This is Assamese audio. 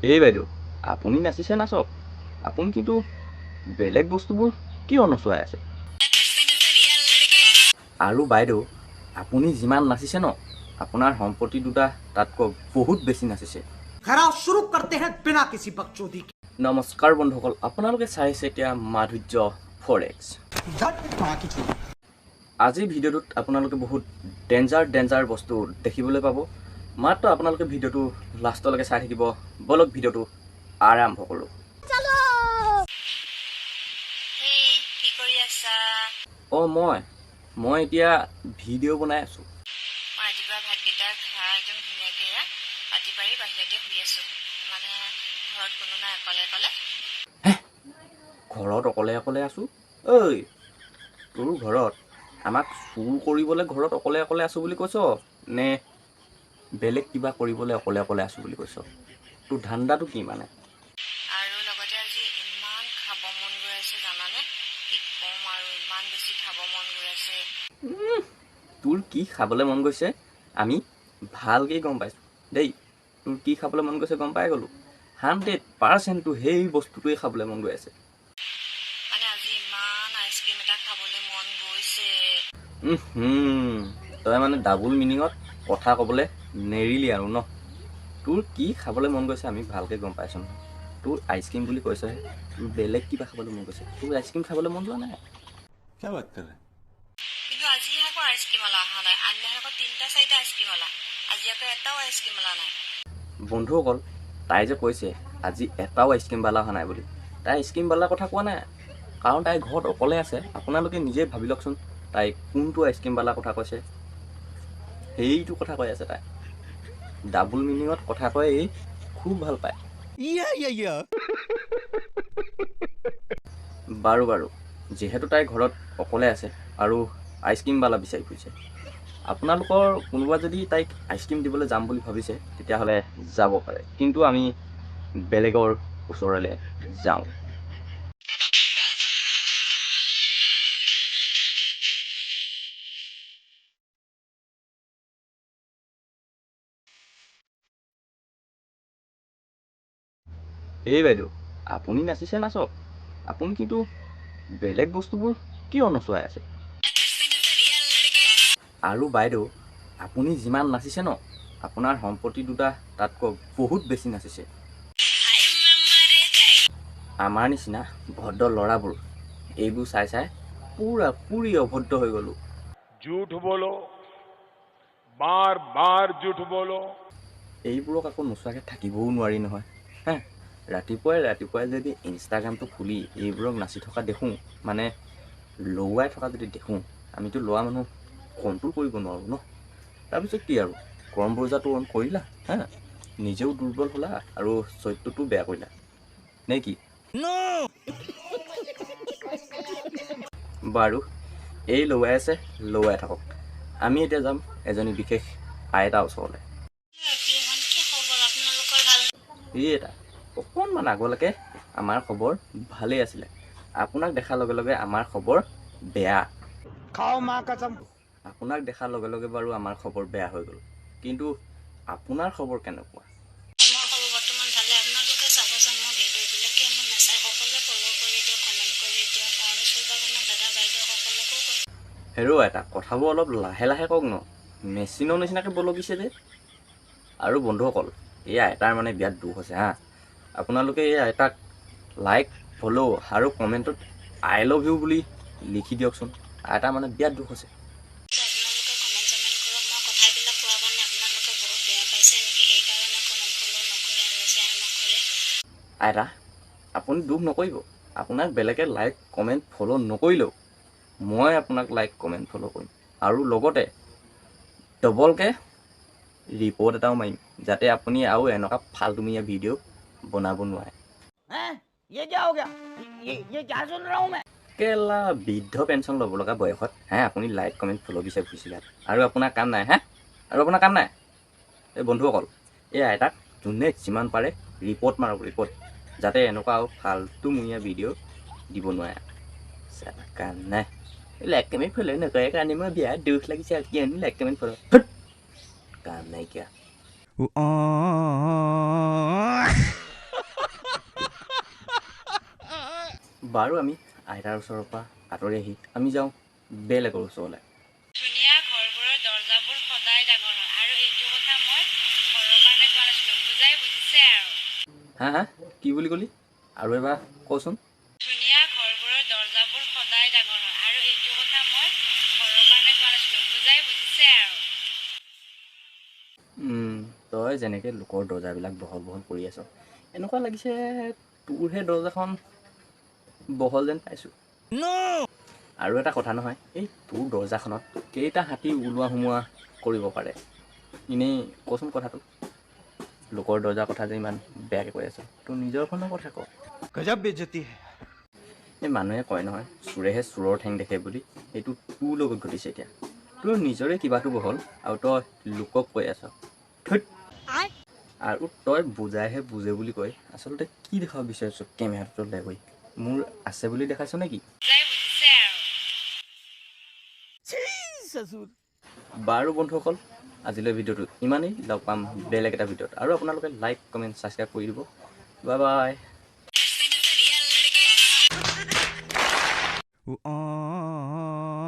এই বাইদেউ, আপুনি নাচিছে নাচক। আপুনি কিন্তু বেলেগ বস্তুবোৰ কিয় নচোৱাই আছে? আৰু বাইদেউ, আপুনি যিমান নাচিছে ন, আপোনাৰ সম্পত্তি দুটা তাতকৈ বহুত বেছি নাচিছে। নমস্কাৰ বন্ধুসকল, আপোনালোকে চাইছে এতিয়া মাধুৰ্য ফৰেক্স। আজিৰ ভিডিঅ'টোত আপোনালোকে বহুত ডেঞ্জাৰ বস্তু দেখিবলৈ পাব। মাত্ৰ আপোনালোকে ভিডিঅ'টো লাষ্টলৈকে চাই থাকিব। বলক ভিডিঅ'টো আৰম্ভ কৰোঁ। অঁ মই এতিয়া ভিডিঅ' বনাই আছোঁ। মই ৰাতিপুৱা ভাতকেইটা খাই একদম ধুনীয়াকৈ পাতি পাৰি বাহিৰতে শুই আছোঁ। মানে ঘৰত কোনো নাই, অকলে ঘৰত অকলে আছোঁ? ঐ, তোৰ ঘৰত আমাক চুৰ কৰিবলৈ ঘৰত অকলে আছোঁ বুলি কৈছ নে বেলেগ কিবা কৰিবলৈ অকলে আছোঁ বুলি কৈছ? তোৰ ধান্দাটো কি মানে? আৰু লগতে আজি ইমান খাব মন গৈ আছে জানানে? কি ক'ম আৰু, ইমান বেছি খাব মন গৈ আছে। তোৰ কি খাবলৈ মন গৈছে আমি ভালকৈ গম পাইছোঁ দেই। তোৰ কি খাবলৈ মন গৈছে গম পাই গ'লোঁ। 100% সেই বস্তুটোৱে খাবলৈ মন গৈ আছে। মানে আজি ইমান আইচক্ৰীম এটা খাবলৈ মন গৈছে। তই মানে ডাবুল মিনিঙত কথা ক'বলৈ নেৰিলি আৰু ন? তোৰ কি খাবলৈ মন গৈছে আমি ভালকৈ গম পাইছোঁ নহয়। তোৰ আইচক্ৰীম বুলি কৈছহে, তোৰ বেলেগ কিবা খাবলৈ মন গৈছে। তোৰ আইচক্ৰীম খাবলৈ মন যোৱা নাই। কিন্তু আজি আকৌ আইচক্ৰীম অলা অহা নাই। আনদিনাখন আকৌ 3-4টা আইচক্ৰীম অলা, আজি আকৌ এটাও আইচক্ৰীম অলা নাই। বন্ধুসকল, তাই যে কৈছে আজি এটাও আইচক্ৰীমৱালা অহা নাই বুলি, তাই আইচক্ৰীমৱালাৰ কথা কোৱা নাই। কাৰণ তাই ঘৰত অকলে আছে। আপোনালোকে নিজে ভাবি লওকচোন, তাই কোনটো আইচক্ৰীমৱালাৰ কথা কৈছে। সেইটো কথা কৈ আছে তাই। ডাবুল মিনিঙত কথা কয়, এই খুব ভাল পায়। বাৰু যিহেতু তাই ঘৰত অকলে আছে আৰু আইচক্ৰীমৱালা বিচাৰি ফুৰিছে, আপোনালোকৰ কোনোবা যদি তাইক আইচক্ৰীম দিবলৈ যাম বুলি ভাবিছে তেতিয়াহ'লে যাব পাৰে। কিন্তু আমি বেলেগৰ ওচৰলৈ যাওঁ। এই বাইদেউ, আপুনি নাচিছে নাচক। আপুনি কিন্তু বেলেগ বস্তুবোৰ কিয় নচোৱাই আছে? আৰু বাইদেউ, আপুনি যিমান নাচিছে ন, আপোনাৰ সম্পত্তি দুটা তাতকৈ বহুত বেছি নাচিছে। আমাৰ নিচিনা ভদ্ৰ ল'ৰাবোৰ এইবোৰ চাই পুৰি অভদ্ৰ হৈ গ'লো। झूठ बोलो, बार बार झूठ बोलो। এইবোৰক আকৌ নোচোৱাকৈ থাকিবও নোৱাৰি নহয়। হে, ৰাতিপুৱাই যদি ইনষ্টাগ্ৰামটো খুলি এইবোৰক নাচি থকা দেখোঁ, মানে লৱাই থকা যদি দেখোঁ, আমিতো ল'ৰা মানুহ কণ্ট্ৰল কৰিব নোৱাৰোঁ ন। তাৰপিছত কি আৰু, গৰম বজাৰটো অন কৰিলা, হা, নিজেও দুৰ্বল হ'লা আৰু চৰিত্ৰটো বেয়া কৰিলা নে কি? বাৰু, এই লৱাই আছে, লৱাই থাকক। আমি এতিয়া যাম এজনী বিশেষ আইতাৰ ওচৰলৈ। এই এটা অকণমান আগলৈকে আমাৰ খবৰ ভালেই আছিলে। আপোনাক দেখাৰ লগে লগে আমাৰ খবৰ বেয়া। আপোনাক দেখাৰ লগে লগে বাৰু আমাৰ খবৰ বেয়া হৈ গ'ল। কিন্তু আপোনাৰ খবৰ কেনেকুৱা? বৰ্তমান ভালে। আপোনালোকে চাবচোন মোৰ ভিডিঅ'বিলাকে মোৰ নাচাই সকলোৱে ফ'ল' কৰি দিয়ক, কমেণ্ট কৰি দিয়ক আৰু চুইবা কোনো দাদা বাইদেউসকলকো কৈ হেৰৌ এটা কথাবোৰ অলপ লাহে কওক ন, মেচিনৰ নিচিনাকৈ বলকিছে যে। আৰু বন্ধুসকল, এই আইতাৰ মানে বিৰাট দুখ আছে হা। আপোনালোকে এই আইতাক লাইক, ফ'ল' আৰু কমেণ্টত আই লাভ ইউ বুলি লিখি দিয়কচোন। আইতাৰ মানে বিৰাট দুখ আছে। আপোনালোকে কমেণ্ট চমেণ্ট কৰক। মই কথাবিলাক কোৱাৰ কাৰণে আপোনালোকে বহুত বেয়া পাইছে নেকি? সেইকাৰণে কমেণ্ট ফ'ল' নকৰে আৰু শ্বেয়াৰ নকৰে। আইতা, আপুনি দুখ নকৰিব। আপোনাক বেলেগে লাইক, কমেণ্ট, ফ'ল' নকৰিলেও মই আপোনাক লাইক, কমেণ্ট, ফ'ল' কৰিম। আৰু লগতে ডবলকৈ ৰিপৰ্ট এটাও মাৰিম, যাতে আপুনি আৰু এনেকুৱা ফাল্টুমীয়া ভিডিঅ' বনাব নোৱাৰে। কেলা বৃদ্ধ পেঞ্চন ল'ব লগা বয়সত আপুনি লাইক, কমেণ্ট, ফ'ল' বিচাৰি ফুৰিছিলে আৰু আপোনাৰ কাম নাই এই বন্ধুসকল, এই আইতাক যোনে যিমান পাৰে ৰিপৰ্ট মাৰক, ৰিপৰ্ট, যাতে এনেকুৱা আৰু ফাল্টুমীয়া ভিডিঅ' দিব নোৱাৰে। কাম নাই, লাইক কমেণ্ট ফ'ল' নকৰে কাৰণে মই বিৰাট দুখ লাগিছে। কিয়নো লাইক কমেণ্ট ফ'ল' কাম নাইকিয়া। বাৰু আমি আইতাৰ ওচৰৰ পৰা আঁতৰি আহি আমি যাওঁ বেলেগৰ ওচৰলৈ। ধুনীয়া ঘৰবোৰৰ দৰ্জাবোৰ সদায় ডাঙৰ হয় আৰু এইটো কথা মই ঘৰৰ কাৰণে কোৱা নাছিলোঁ, বুজিছে আৰু। হা হা কি বুলি ক'লি আৰু এবাৰ কচোন। ধুনীয়া ঘৰবোৰৰ দৰ্জাবোৰ সদায় ডাঙৰ হয় আৰু এইটো কথা মই ঘৰৰ কাৰণে কোৱা নাছিলোঁ, বুজিছে আৰু। তই যেনেকৈ লোকৰ দৰ্জাবিলাক বহল বহল কৰি আছ এনেকুৱা লাগিছে তোৰহে দৰ্জাখন বহল যেন পাইছোঁ। আৰু এটা কথা নহয়, এই তোৰ দৰ্জাখনত কেইটা হাতী ওলোৱা সোমোৱা কৰিব পাৰে এনেই কচোন কথাটো। লোকৰ দৰ্জাৰ কথা যে ইমান বেয়াকৈ কৈ আছ, তোৰ নিজৰখনৰ কথা ক। গজব বেইজ্জতি হে। এই মানুহে কয় নহয় চোৰেহে চোৰৰ ঠেং দেখে বুলি, সেইটো তোৰ লগত ঘটিছে এতিয়া। তোৰ নিজৰে কিবাটো বহল আৰু তই লোকক কৈ আছ। ধুত। আৰু তই বুজাইহে বুজে বুলি কয়, আচলতে কি দেখাব বিচাৰিছ কেমেৰাটো লৈ গৈ? মোৰ আছে বুলি দেখাইছ নেকি? বুজিছে আৰু। বাৰু বন্ধুসকল, আজিলৈ ভিডিঅ'টো ইমানেই। লগ পাম বেলেগ এটা ভিডিঅ'ত। আৰু আপোনালোকে লাইক কমেণ্ট ছাবস্ক্ৰাইব কৰি দিব। Bye bye. Oh